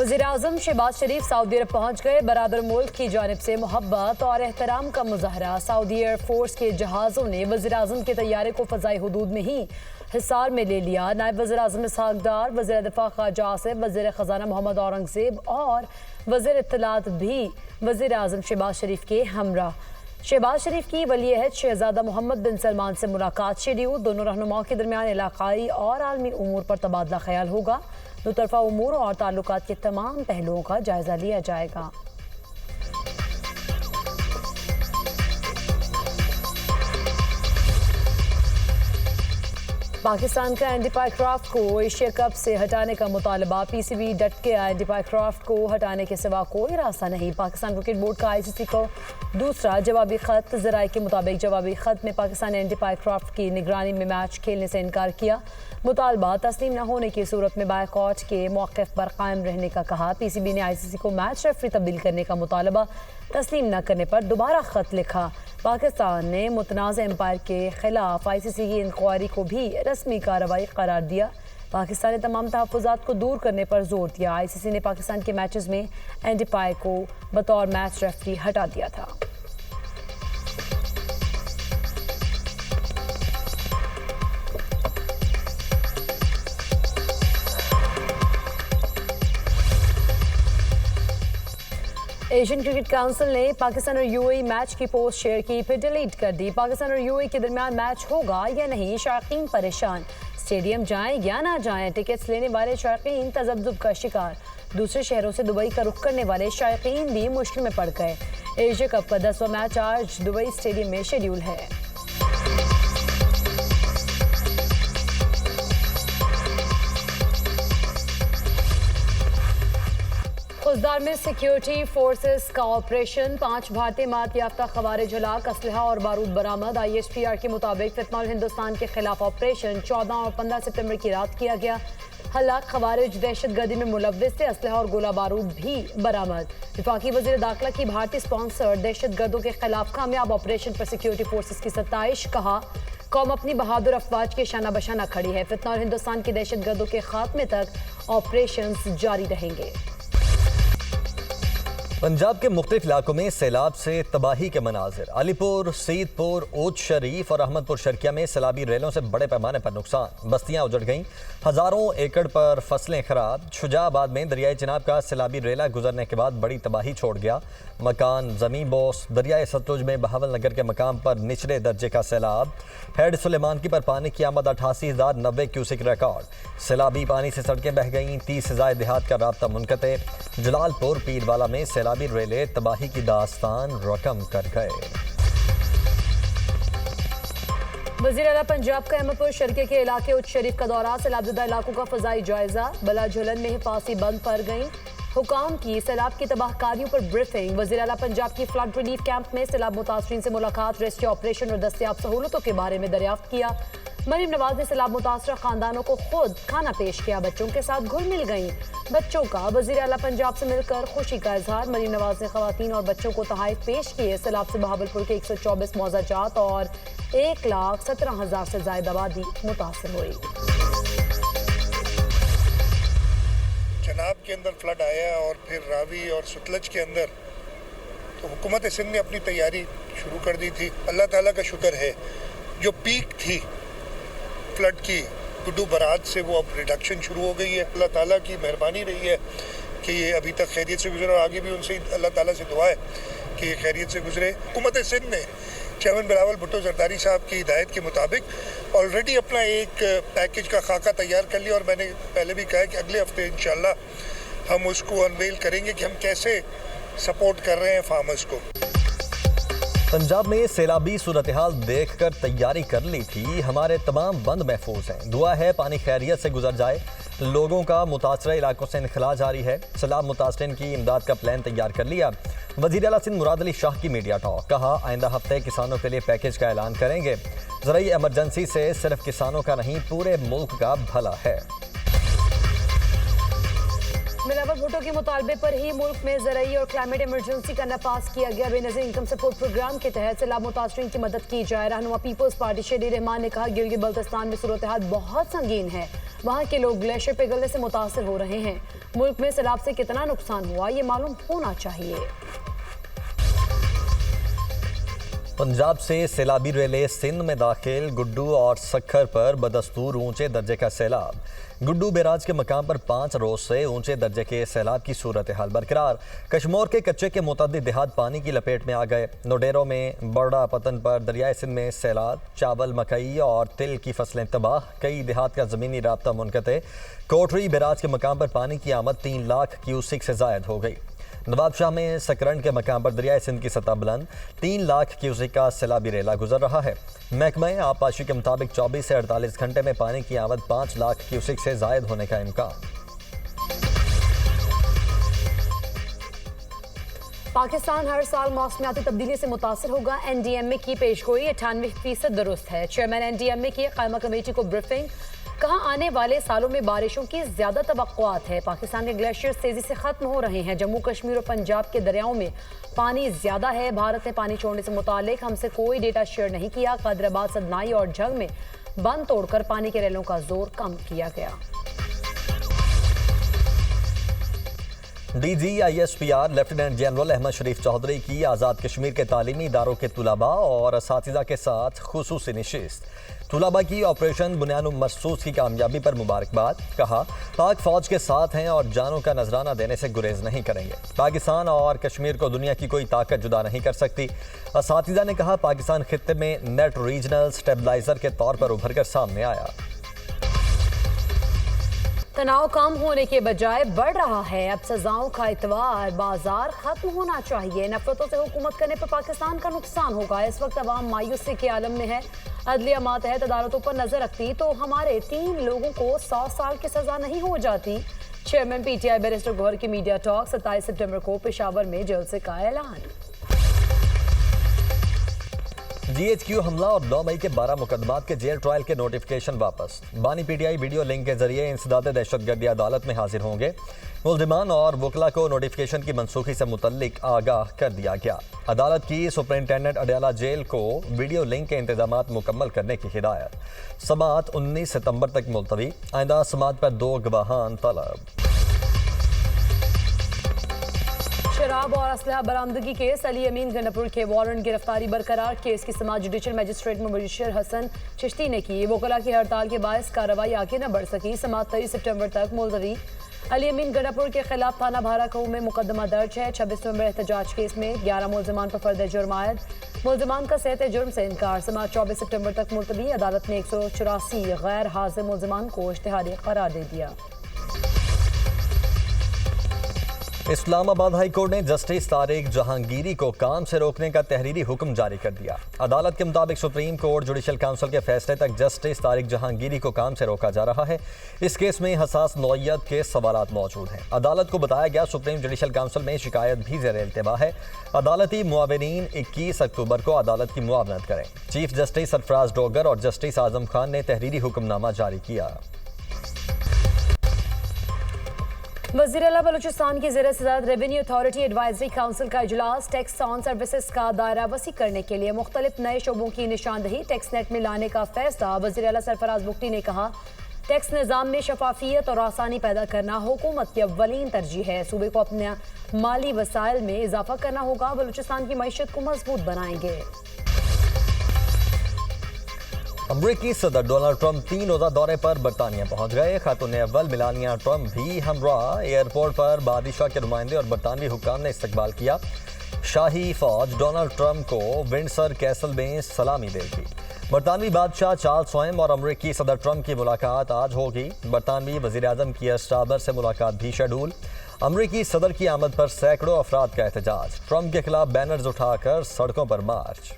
वज़ीर-ए-आज़म शहबाज शरीफ सऊदी अरब पहुँच गए। बरादर मुल्क की जानिब से मोहब्बत और एहतराम का मुजाहरा। सऊदी एयरफोर्स के जहाज़ों ने वज़ीर-ए-आज़म के तैयारे को फ़ज़ाई हुदूद में ही हिसार में ले लिया। नायब वज़ीर-ए-आज़म इसहाक डार, वज़ीर दिफ़ा ख्वाजा आसिफ, वज़ीर ख़ज़ाना मोहम्मद औरंगज़ेब और वज़ीर इत्तलात भी वज़ीर-ए-आज़म शहबाज शरीफ के हमरा। शहबाज शरीफ की वली-ए-अहद शहज़ादा मोहम्मद बिन सलमान से मुलाकात शेड्यूल। दोनों रहनुमाओं के दरमियान इलाक़ाई और आलमी उमूर पर तबादला ख्याल होगा। दो तरफ़ा उमूर और ताल्लुकात के तमाम पहलुओं का जायज़ा लिया जाएगा। पाकिस्तान का एंडी पायक्राफ्ट को एशिया कप से हटाने का मुतालबा। पीसीबी डट के एंडी पायक्राफ्ट को हटाने के सिवा कोई रास्ता नहीं। पाकिस्तान क्रिकेट बोर्ड का आईसीसी को दूसरा जवाबी खत। ज़राए के मुताबिक जवाबी खत में पाकिस्तान ने एंडी पायक्राफ्ट की निगरानी में मैच खेलने से इनकार किया। मुतालबा तस्लीम न होने की सूरत में बायकॉट के मौक़िफ़ पर कायम रहने का कहा। पीसीबी ने आईसीसी को मैच रेफरी तब्दील करने का मुतालबा तस्लीम न करने पर दोबारा खत लिखा। पाकिस्तान ने मुतनाज़ एम्पायर के खिलाफ आईसीसी की इंक्वायरी को भी रस्मी कार्रवाई करार दिया। पाकिस्तान ने तमाम तहफ़्फ़ुज़ात को दूर करने पर जोर दिया। आईसीसी ने पाकिस्तान के मैचेस में एंडी पाय को बतौर मैच रेफरी हटा दिया था। एशियन क्रिकेट काउंसिल ने पाकिस्तान और यूएई मैच की पोस्ट शेयर की, फिर डिलीट कर दी। पाकिस्तान और यूएई के दरमियान मैच होगा या नहीं, शायकीन परेशान। स्टेडियम जाएं या ना जाएं, टिकट्स लेने वाले शायकीन तज़ब्ज़ुब का शिकार। दूसरे शहरों से दुबई का रुख करने वाले शायकीन भी मुश्किल में पड़ गए। एशिया कप का 10वां मैच आज दुबई स्टेडियम में शेड्यूल है। खुजदार में सिक्योरिटी फोर्सेस का ऑपरेशन। 5 भारतीय मात याफ्ता खवारिज हलाक, असलहा और बारूद बरामद। ISPR के मुताबिक फितनल हिंदुस्तान के खिलाफ ऑपरेशन 14 और 15 सितंबर की रात किया गया। हलाक खवारिज दहशतगर्दी में मुलव्विस थे। असलहा और गोला बारूद भी बरामद। वफाकी वज़ीर दाखिला की भारतीय स्पॉन्सर दहशतगर्दों के खिलाफ कामयाब ऑपरेशन पर सिक्योरिटी फोर्सेस की सताइश। कहा, कौम अपनी बहादुर अफवाज के शाना बशाना खड़ी है। फितनल हिंदुस्तान के दहशतगर्दों के खात्मे तक ऑपरेशन जारी रहेंगे। पंजाब के मुख्तलिफ इलाकों में सैलाब से तबाही के मनाजिर। अलीपुर, सईदपुर, ऊद शरीफ और अहमदपुर शर्किया में सैलाबी रेलों से बड़े पैमाने पर नुकसान। बस्तियां उजड़ गईं, हज़ारों एकड़ पर फसलें खराब। शुजाबाद में दरियाई चिनाब का सैलाबी रेला गुजरने के बाद बड़ी तबाही छोड़ गया। मकान ज़मीन बोस। दरियाई सतलुज में बहावल नगर के मकाम पर निचले दर्जे का सैलाब। हेड सुलेमान की पर पानी की आमद 88,090 क्यूसिक रिकॉर्ड। सैलाबी पानी से सड़कें बह गईं। 30 से ज़ायद देहात का राब्ता मुनक़ते। जलालपुर पीरवाला में सैलाबी रेले तबाही की दास्तान रकम कर गए। वज़ीर आला पंजाब का अहमदपुर शर्किया के इलाके उच्च शरीफ का दौरा। सैलाबज़दा इलाकों का फ़ज़ाई जायजा। बला झुलन में हिफाजती बंद पड़ गई। हुकाम की सैलाब की तबाहकारियों पर ब्रीफिंग। वज़ीर आला पंजाब की फ्लड रिलीफ कैंप में सैलाब मुतासरीन से मुलाकात। रेस्क्यू ऑपरेशन और दस्तयाब सहूलतों के बारे में दरियाफ्त किया। मरीम नवाज ने सैलाब मुतासरा खानदानों को खुद खाना पेश किया। बच्चों के साथ घुल मिल गईं। बच्चों का वज़ीर आला पंजाब से मिलकर खुशी का इजहार। मरीम नवाज ने खवातीन और बच्चों को तोहफे पेश किए। सैलाब से बहावलपुर के 124 मौजा जात और 1,17,000 से ज़ायद आबादी मुतासर हुई। चनाब के अंदर फ्लड आया और फिर रावी और सतलज के अंदर, तो हुकूमत सिंध ने अपनी तैयारी शुरू कर दी थी। अल्लाह ताला का शुक्र है, जो पीक थी फ्लड की गुड्डू बरात से वो अब रिडक्शन शुरू हो गई है। अल्लाह ताला की मेहरबानी रही है कि ये अभी तक खैरियत से गुजरे और आगे भी उनसे अल्लाह ताला से दुआ है कि ये खैरियत से गुजरे। हुकूमत सिंध ने चेयरमैन बिलावल भुट्टो जरदारी साहब की हिदायत के मुताबिक ऑलरेडी अपना एक पैकेज का खाका तैयार कर लिया और मैंने पहले भी कहा कि अगले हफ्ते इंशाल्लाह हम उसको अनवेल करेंगे कि हम कैसे सपोर्ट कर रहे हैं फार्मर्स को। पंजाब में सैलाबी सूरत हाल देख कर तैयारी कर ली थी। हमारे तमाम बंद महफूज हैं। दुआ है पानी खैरियत से गुजर जाए। लोगों का मुतासरा इलाकों से इनखला जारी है। सैलाब मुतासरीन की इमदाद का प्लान तैयार कर लिया। वज़ीर आला सिंध मुराद अली शाह की मीडिया टॉक। कहा, आइंदा हफ्ते किसानों के लिए पैकेज का ऐलान करेंगे। ज़राई एमरजेंसी से सिर्फ किसानों का नहीं, पूरे मुल्क का भला है। बिलावल भुट्टो के मुतालबे पर ही मुल्क में ज़राई और क्लाइमेट इमरजेंसी का नफाज किया गया। बेनज़ीर इनकम सपोर्ट प्रोग्राम के तहत सैलाब मुतासरीन की मदद की जाए। रहनुमा पीपल्स पार्टी शेरी रहमान ने कहा, गिलगित बल्तिस्तान में सूरत हाल बहुत संगीन है। वहाँ के लोग ग्लेशियर पिघलने से मुतासर हो रहे हैं। मुल्क में सैलाब से कितना नुकसान हुआ ये मालूम होना चाहिए। पंजाब से सैलाबी रेलें सिंध में दाखिल। गुड्डू और सक्खर पर बदस्तूर ऊंचे दर्जे का सैलाब। गुड्डू बैराज के मकाम पर 5 रोज से ऊंचे दर्जे के सैलाब की सूरत हाल बरकरार। कश्मोर के कच्चे के मुतअद्दिद देहात पानी की लपेट में आ गए। नोडेरो में बड़ा पतन पर दरियाए सिंध में सैलाब। चावल, मकई और तिल की फसलें तबाह। कई देहात का ज़मीनी राब्ता मुनक़ते। कोटरी बैराज के मकाम पर पानी की आमद 3 लाख क्यूसिक से ज़ायद हो गई। नवाबशाह में सकरन के मकाम पर दरियाए सिंध की सतह बुलंद। 3 लाख क्यूसिक का सैलाबी रेला गुजर रहा है। महकमा आबपाशी के मुताबिक 24 से 48 घंटे में पानी की आमद 5 लाख क्यूसिक से जायद होने का इम्कान। पाकिस्तान हर साल मौसमियाती तब्दीली से मुतासर होगा। NDMA की पेशगोई 98% दुरुस्त है। चेयरमैन NDMA की कायमा कमेटी को ब्रीफिंग। कहा आने वाले सालों में बारिशों की ज्यादा तवक्कुआत है। पाकिस्तान के ग्लेशियर्स तेजी से खत्म हो रहे हैं। जम्मू कश्मीर और पंजाब के दरियाओं में पानी ज्यादा है। भारत ने पानी छोड़ने से मुतालिक हमसे कोई डेटा शेयर नहीं किया। कादराबाद, सदनाई और झंग में बंद तोड़कर पानी के रेलों का जोर कम किया गया। DGISPR लेफ्टिनेंट जनरल अहमद शरीफ चौधरी की आज़ाद कश्मीर के तालीमी इदारों के तुलाबा और असातिज़ा के साथ खुसूसी नशिस्त। तुलाबा की ऑपरेशन बुनियाद मखसूस की कामयाबी पर मुबारकबाद। कहा पाक फौज के साथ हैं और जानों का नजराना देने से गुरेज नहीं करेंगे। पाकिस्तान और कश्मीर को दुनिया की कोई ताकत जुदा नहीं कर सकती। असातिज़ा ने कहा पाकिस्तान खित्ते में नेट रीजनल स्टेबलाइजर के तौर पर उभर कर सामने आया। तनाव कम होने के बजाय बढ़ रहा है। अब सजाओं का इतवार बाजार खत्म होना चाहिए। नफरतों से हुकूमत करने पर पाकिस्तान का नुकसान होगा। इस वक्त अवाम मायूसी के आलम में है। अदलिया मातहत अदालतों पर नजर रखती तो हमारे 3 लोगों को 100 साल की सजा नहीं हो जाती। चेयरमैन PTI बैरिस्टर गौहर की मीडिया टॉक 27 सितंबर को पेशावर में जलसे का ऐलान। GHQ हमला और 9 मई के 12 मुकदमात के जेल ट्रायल के नोटिफिकेशन वापस। बानी PTI वीडियो लिंक के जरिए इंसदाद दहशतगर्दी अदालत में हाजिर होंगे। मुल्जिमान और वकला को नोटिफिकेशन की मनसूखी से मुतल्लिक आगाह कर दिया गया। अदालत की सुपरिंटेंडेंट अडयाला जेल को वीडियो लिंक के इंतजामात मुकम्मल करने की हिदायत। समाअत 19 सितंबर तक मुलतवी। आइंदा समाअत पर 2 गवाहान तलब। शराब और असलहा बरामदगी केस। अली अमीन गंडापुर के वारंट गिरफ्तारी बरकरार। केस की समाअत जुडिशल मजिस्ट्रेट मुबशर हसन चिश्ती ने की। वकला की हड़ताल के बायस कार्रवाई आगे न बढ़ सकी। समाअत 23 सितंबर तक मुलतवी। अली अमीन गंडापुर के खिलाफ थाना भाराकहू में मुकदमा दर्ज है। 26 नवंबर एहतजाज केस में 11 मुलजमान पर फर्द जुर्म आयद। मुलजमान का सेहत जुर्म से इनकार। समाअत 24 सितंबर तक मुलतवी। अदालत ने 184 गैर हाजिर मुलजमान को इश्तिहारी करार दे दिया। इस्लामाबाद हाई कोर्ट ने जस्टिस तारिक जहांगीरी को काम से रोकने का तहरीरी हुक्म जारी कर दिया। अदालत के मुताबिक सुप्रीम कोर्ट जुडिशल काउंसिल के फैसले तक जस्टिस तारिक जहांगीरी को काम से रोका जा रहा है। इस केस में हसास नौइयत के सवालात मौजूद हैं। अदालत को बताया गया सुप्रीम जुडिशल काउंसिल में शिकायत भी ज़ेर इल्तिवा है। अदालती मुआविनीन 21 अक्टूबर को अदालत की मुआवनत करें। चीफ जस्टिस सरफराज डोगर और जस्टिस आजम खान ने तहरीरी हुक्मनामा जारी किया। वज़ीर आला बलूचिस्तान की ज़ेर सदारत रेवेन्यू अथॉरिटी एडवाइजरी काउंसिल का इजलास। टैक्स ऑन सर्विसेज का दायरा वसी करने के लिए मुख्तलिफ नए शोबों की निशानदही टैक्स नेट में लाने का फैसला। वज़ीर आला सरफराज बुगटी ने कहा टैक्स निज़ाम में शफाफियत और आसानी पैदा करना हुकूमत की अव्वलीन तरजीह है। सूबे को अपने माली वसाइल में इजाफा करना होगा। बलूचिस्तान की मईशत को मजबूत बनाएंगे। अमरीकी सदर डोनाल्ड ट्रंप 3 रोज़ा दौरे पर बरतानिया पहुंच गए। खातून अव्वल मेलानिया ट्रंप भी हमरा। एयरपोर्ट पर बादशाह के नुमाइंदे और बरतानवी हुक्काम ने इस्तकबाल किया। शाही फौज डोनाल्ड ट्रंप को विंडसर कैसल में सलामी देगी। बरतानवी बादशाह चार्ल्स स्वयं और अमरीकी सदर ट्रंप की मुलाकात आज होगी। बरतानवी वज़ीर आज़म कीयर स्टारमर से मुलाकात भी शेड्यूल। अमरीकी सदर की आमद पर सैकड़ों अफराद का एहतजाज। ट्रंप के खिलाफ बैनर्स उठाकर सड़कों पर मार्च।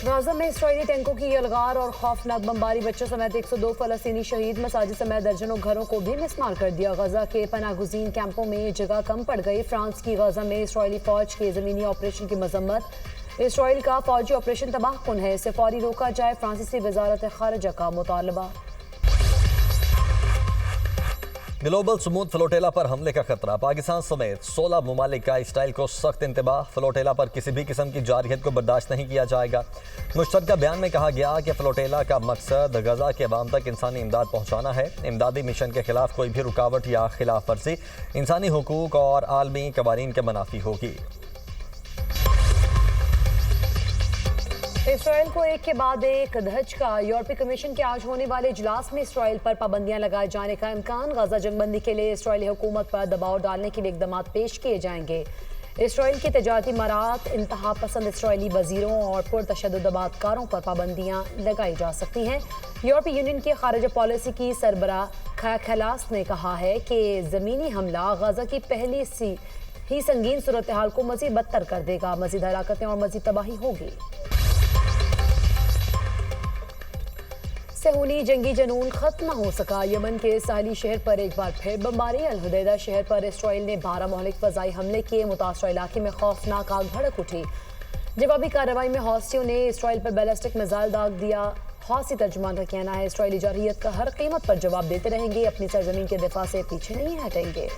गाजा में इसराइली टैंकों की यलगार और खौफनाक बमबारी। बच्चों समेत 102 फलस्तीनी शहीद। मसाजिद समेत दर्जनों घरों को भी मिसमार कर दिया। गाजा के पनागुज़ीन कैंपों में जगह कम पड़ गई। फ्रांस की गाजा में इसराइली फौज के ज़मीनी ऑपरेशन की मजम्मत। इसराइल का फौजी ऑपरेशन तबाहकुन है, इसे फौरी रोका जाए। फ्रांसीसी वजारत खारजा का मुतालबा। ग्लोबल स्मूथ फ्लोटेला पर हमले का खतरा। पाकिस्तान समेत 16 ममालिक का इसराइल को सख्त इंतबाह। फ्लोटेला पर किसी भी किस्म की जारहियत को बर्दाश्त नहीं किया जाएगा। मुश्तरका बयान में कहा गया कि फ्लोटेला का मकसद गजा के अवाम तक इंसानी इमदाद पहुँचाना है। इमदादी मिशन के खिलाफ कोई भी रुकावट या खिलाफ वर्जी इंसानी हुकूक और आलमी कवानीन के मुनाफी होगी। इसराइल को एक के बाद एक धचका। यूरोपीय कमीशन के आज होने वाले इजलास में इसराइल पर पाबंदियां लगाए जाने का इम्कान। गजा जंगबंदी के लिए इसराइली हुकूमत पर दबाव डालने के लिए इकदाम पेश किए जाएंगे। इसराइल की तजारती मारात, इंतहा पसंद इसराइली वजीरों और पुरतशद्दुद आबादकारों पर पाबंदियां लगाई जा सकती हैं। यूरोपीय यूनियन की खारिजा पॉलिसी की सरबराह खाया खलास ने कहा है कि ज़मीनी हमला गजा की पहली सी ही संगीन सूरत हाल को मजीद बदतर कर देगा। मजीद हलाकतें और मजीद तबाही होगी। सेहूनी जंगी जनून खत्म न हो सका। यमन के साहली शहर पर एक बार फिर बमबारी। अल हुदैदा शहर पर इसराइल ने 12 महलिक फजाई हमले किए। मुतासरा इलाके में खौफनाक आग भड़क उठी। जवाबी कार्रवाई में हौसियों ने इसराइल पर बैलिस्टिक मिसाइल दाग दिया। हौसी तर्जुमान का कहना है इसराइली जारहियत का हर कीमत पर जवाब देते रहेंगे, अपनी सरजमीन के दिफा से पीछे नहीं हटेंगे।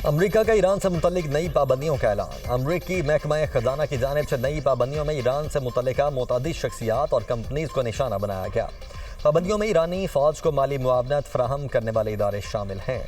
अमरीका का ईरान से मुतल्लिक नई पाबंदियों का ऐलान। अमरीकी महकमा खजाना की जानिब से नई पाबंदियों में ईरान से मुतल्लिका मुतअद्दिद शख्सियात और कंपनीज को निशाना बनाया गया। पाबंदियों में ईरानी फौज को माली मुआवनत फराहम करने वाले इदारे शामिल हैं।